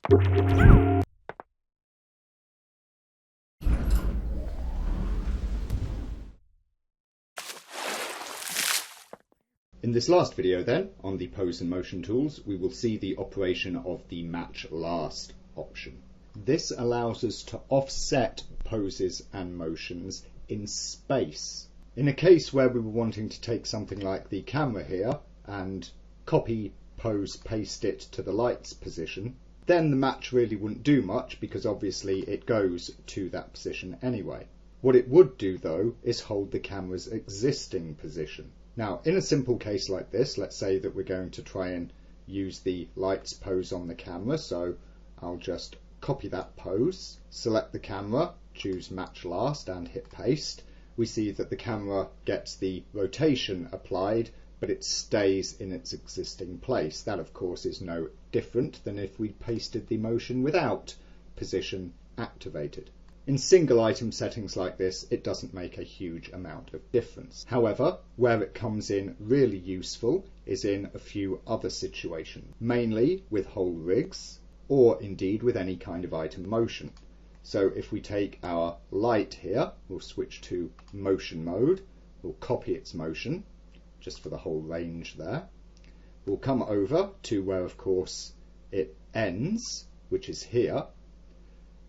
In this last video then, on the pose and motion tools, we will see the operation of the match last option. This allows us to offset poses and motions in space. In a case where we were wanting to take something like the camera here and copy, pose, paste it to the light's position, then the match really wouldn't do much because obviously it goes to that position anyway. What it would do though is hold the camera's existing position. Now, in a simple case like this, let's say that we're going to try and use the lights pose on the camera, so I'll just copy that pose, select the camera, choose match last and hit paste. We see that the camera gets the rotation applied, but it stays in its existing place. That of course is no different than if we pasted the motion without position activated. In single item settings like this, it doesn't make a huge amount of difference. However, where it comes in really useful is in a few other situations, mainly with whole rigs, or indeed with any kind of item motion. So if we take our light here, we'll switch to motion mode, we'll copy its motion, just for the whole range there. We'll come over to where of course it ends, which is here.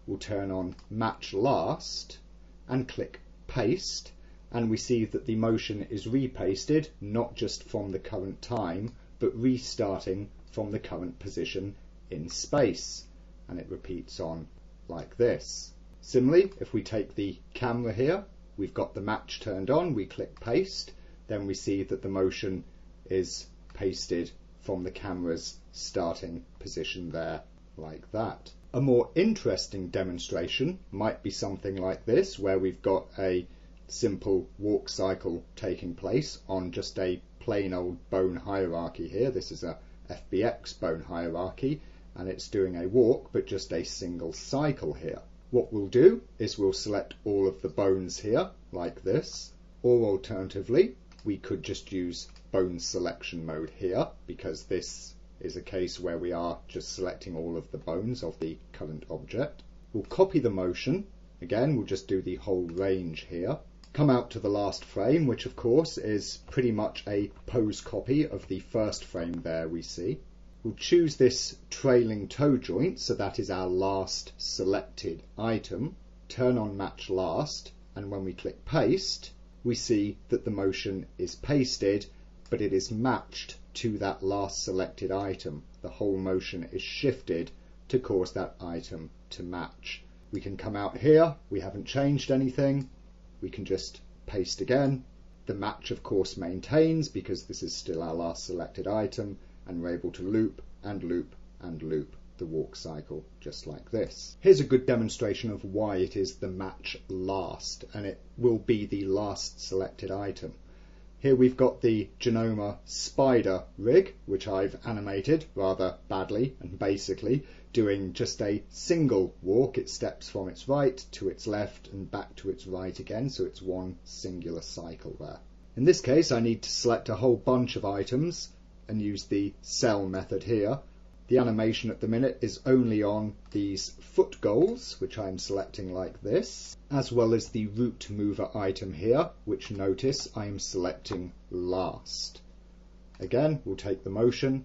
We'll turn on match last and click paste, and we see that the motion is repasted not just from the current time but restarting from the current position in space, and it repeats on like this. Similarly, if we take the camera here, we've got the match turned on, we click paste, then we see that the motion is pasted from the camera's starting position there like that. A more interesting demonstration might be something like this, where we've got a simple walk cycle taking place on just a plain old bone hierarchy here. This is a FBX bone hierarchy, and it's doing a walk, but just a single cycle here. What we'll do is we'll select all of the bones here, like this, or alternatively, we could just use bone selection mode here, because this is a case where we are just selecting all of the bones of the current object. We'll copy the motion. Again, we'll just do the whole range here. Come out to the last frame, which of course is pretty much a pose copy of the first frame there we see. We'll choose this trailing toe joint, so that is our last selected item. Turn on match last, and when we click paste, we see that the motion is pasted, but it is matched to that last selected item. The whole motion is shifted to cause that item to match. We can come out here, we haven't changed anything, we can just paste again. The match of course maintains because this is still our last selected item, and we're able to loop and loop and loop the walk cycle just like this. Here's a good demonstration of why it is the match last, and it will be the last selected item. Here we've got the Genoma spider rig, which I've animated rather badly and basically doing just a single walk. It steps from its right to its left and back to its right again, so it's one singular cycle there. In this case I need to select a whole bunch of items and use the cell method here. The animation at the minute is only on these foot goals, which I'm selecting like this, as well as the root mover item here, which notice I'm selecting last. Again, we'll take the motion,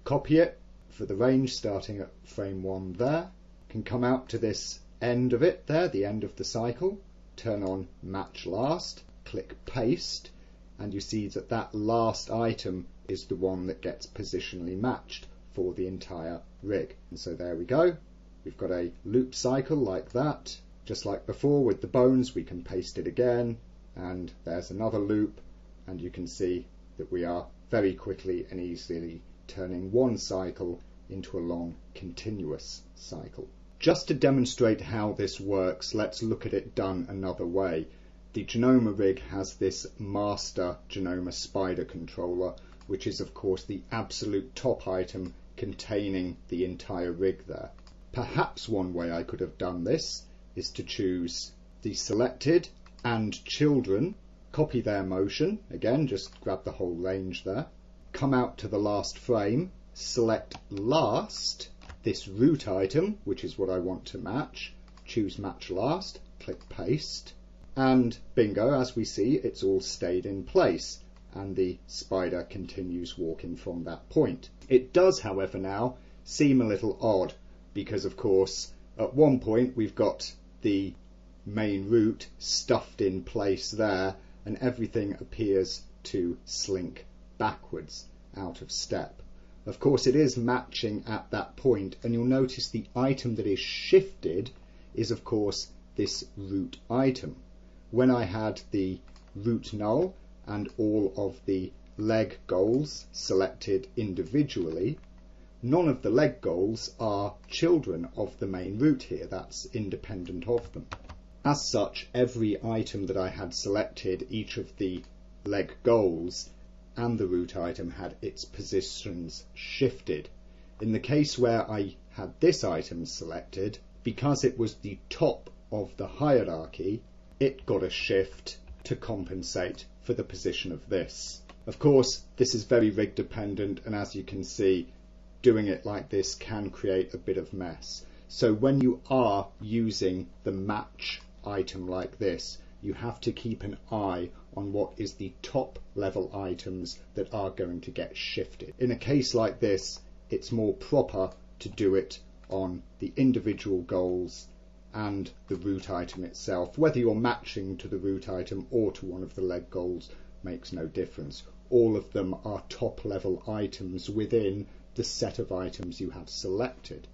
copy it for the range starting at frame 1 there, can come out to this end of it there, the end of the cycle, turn on match last, click paste, and you see that that last item is the one that gets positionally matched for the entire rig. And so there we go. We've got a loop cycle like that. Just like before with the bones, we can paste it again, and there's another loop, and you can see that we are very quickly and easily turning one cycle into a long continuous cycle. Just to demonstrate how this works, let's look at it done another way. The Genoma rig has this master Genoma spider controller, which is of course the absolute top item containing the entire rig there. Perhaps one way I could have done this is to choose the selected and children, copy their motion, again just grab the whole range there, come out to the last frame, select last, this root item, which is what I want to match, choose match last, click paste, and bingo, as we see, it's all stayed in place and the spider continues walking from that point. It does, however, now seem a little odd because, of course, at one point we've got the main root stuffed in place there and everything appears to slink backwards out of step. Of course, it is matching at that point, and you'll notice the item that is shifted is, of course, this root item. When I had the root null and all of the leg goals selected individually, none of the leg goals are children of the main root here. That's independent of them. As such, every item that I had selected, each of the leg goals and the root item had its positions shifted. In the case where I had this item selected, because it was the top of the hierarchy, it got a shift to compensate for the position of this. Of course, this is very rig dependent, and as you can see, doing it like this can create a bit of mess. So when you are using the match item like this, you have to keep an eye on what is the top level items that are going to get shifted. In a case like this, it's more proper to do it on the individual goals and the root item itself. Whether you're matching to the root item or to one of the leg goals makes no difference. All of them are top level items within the set of items you have selected.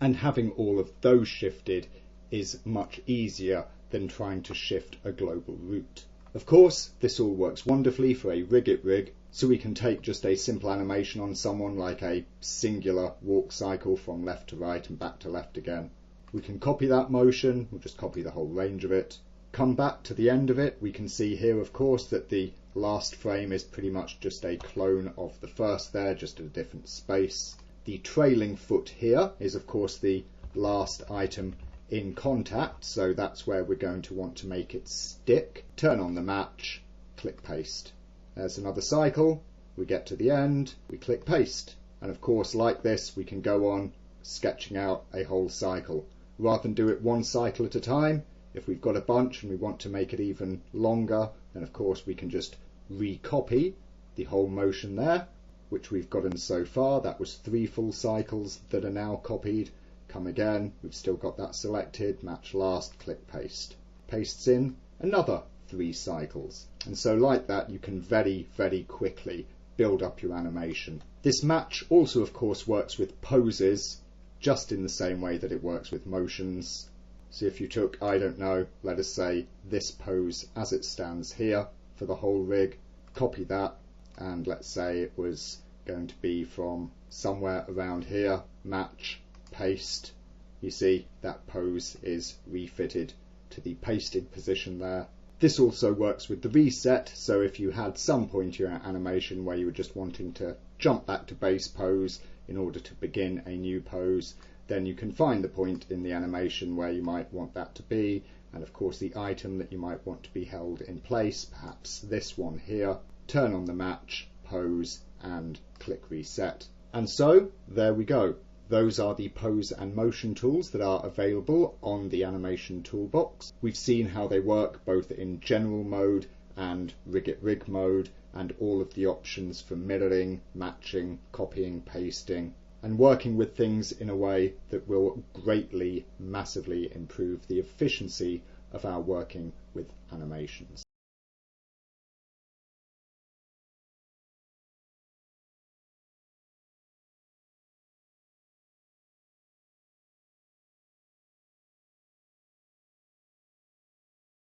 And having all of those shifted is much easier than trying to shift a global root. Of course, this all works wonderfully for a rig, so we can take just a simple animation on someone like a singular walk cycle from left to right and back to left again. We can copy that motion, we'll just copy the whole range of it. Come back to the end of it, we can see here, of course, that the last frame is pretty much just a clone of the first there, just at a different space. The trailing foot here is, of course, the last item in contact, so that's where we're going to want to make it stick. Turn on the match, click paste. There's another cycle, we get to the end, we click paste. And of course, like this, we can go on sketching out a whole cycle. Rather than do it one cycle at a time, if we've got a bunch and we want to make it even longer, then of course we can just recopy the whole motion there, which we've gotten so far. That was 3 full cycles that are now copied. Come again, we've still got that selected, match last, click paste. Pastes in another 3 cycles. And so like that, you can very, very quickly build up your animation. This match also, of course, works with poses, just in the same way that it works with motions. So if you took, I don't know, let us say this pose as it stands here for the whole rig, copy that, and let's say it was going to be from somewhere around here, match, paste. You see that pose is refitted to the pasted position there. This also works with the reset, so if you had some point in your animation where you were just wanting to jump back to base pose in order to begin a new pose, then you can find the point in the animation where you might want that to be, and of course the item that you might want to be held in place, perhaps this one here. Turn on the match, pose, and click reset. And so there we go. Those are the pose and motion tools that are available on the animation toolbox. We've seen how they work both in general mode and rig mode, and all of the options for mirroring, matching, copying, pasting, and working with things in a way that will greatly, massively improve the efficiency of our working with animations.